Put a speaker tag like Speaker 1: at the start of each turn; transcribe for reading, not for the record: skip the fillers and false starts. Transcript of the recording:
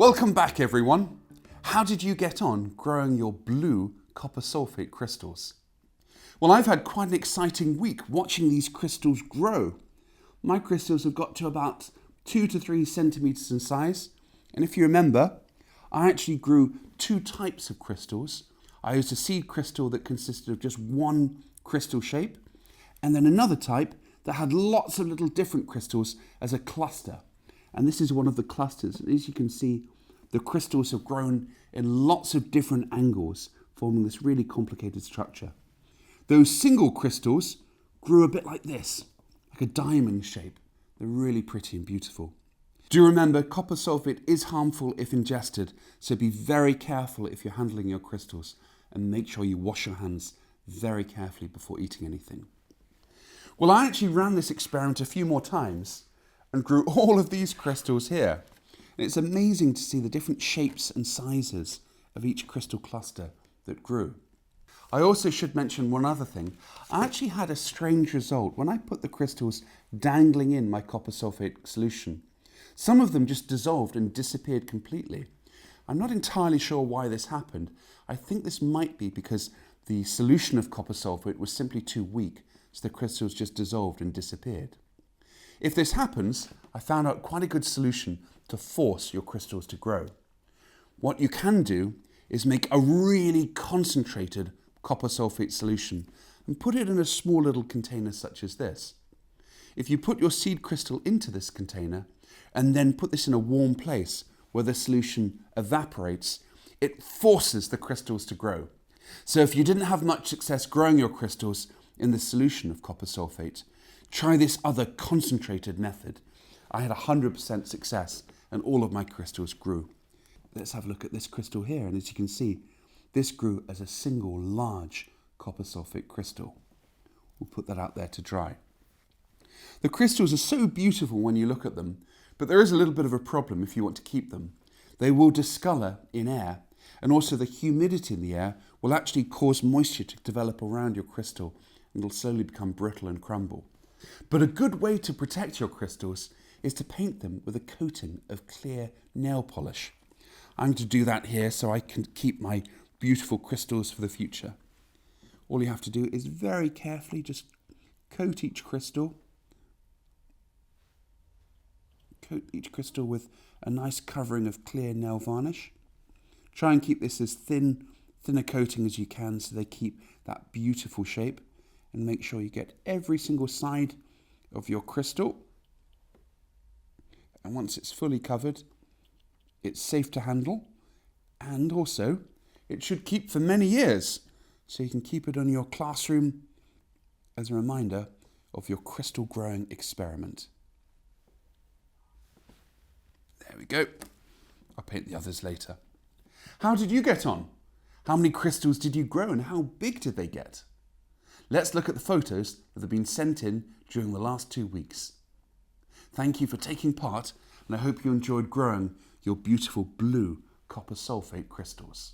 Speaker 1: Welcome back, everyone. How did you get on growing your blue copper sulfate crystals? Well, I've had quite an exciting week watching these crystals grow. My crystals have got to about 2 to 3 centimeters in size. And if you remember, I actually grew 2 types of crystals. I used a seed crystal that consisted of just one crystal shape, and then another type that had lots of little different crystals as a cluster. And this is one of the clusters. And as you can see, the crystals have grown in lots of different angles, forming this really complicated structure. Those single crystals grew a bit like this, like a diamond shape. They're really pretty and beautiful. Do remember, copper sulfate is harmful if ingested, so be very careful if you're handling your crystals, and make sure you wash your hands very carefully before eating anything. Well, I actually ran this experiment a few more times and grew all of these crystals here. And it's amazing to see the different shapes and sizes of each crystal cluster that grew. I also should mention one other thing. I actually had a strange result when I put the crystals dangling in my copper sulfate solution. Some of them just dissolved and disappeared completely. I'm not entirely sure why this happened. I think this might be because the solution of copper sulfate was simply too weak, so the crystals just dissolved and disappeared. If this happens, I found out quite a good solution to force your crystals to grow. What you can do is make a really concentrated copper sulfate solution and put it in a small little container such as this. If you put your seed crystal into this container and then put this in a warm place where the solution evaporates, it forces the crystals to grow. So if you didn't have much success growing your crystals in the solution of copper sulfate, try this other concentrated method. I had 100% success and all of my crystals grew. Let's have a look at this crystal here, and as you can see, this grew as a single large copper sulfate crystal. We'll put that out there to dry. The crystals are so beautiful when you look at them, but there is a little bit of a problem if you want to keep them. They will discolour in air, and also the humidity in the air will actually cause moisture to develop around your crystal, and it'll slowly become brittle and crumble. But a good way to protect your crystals is to paint them with a coating of clear nail polish. I'm going to do that here so I can keep my beautiful crystals for the future. All you have to do is very carefully just coat each crystal. Coat each crystal with a nice covering of clear nail varnish. Try and keep this as thinner coating as you can so they keep that beautiful shape. And make sure you get every single side of your crystal. And once it's fully covered, it's safe to handle. And also, it should keep for many years. So you can keep it on your classroom as a reminder of your crystal growing experiment. There we go. I'll paint the others later. How did you get on? How many crystals did you grow and how big did they get? Let's look at the photos that have been sent in during the last 2 weeks. Thank you for taking part, and I hope you enjoyed growing your beautiful blue copper sulfate crystals.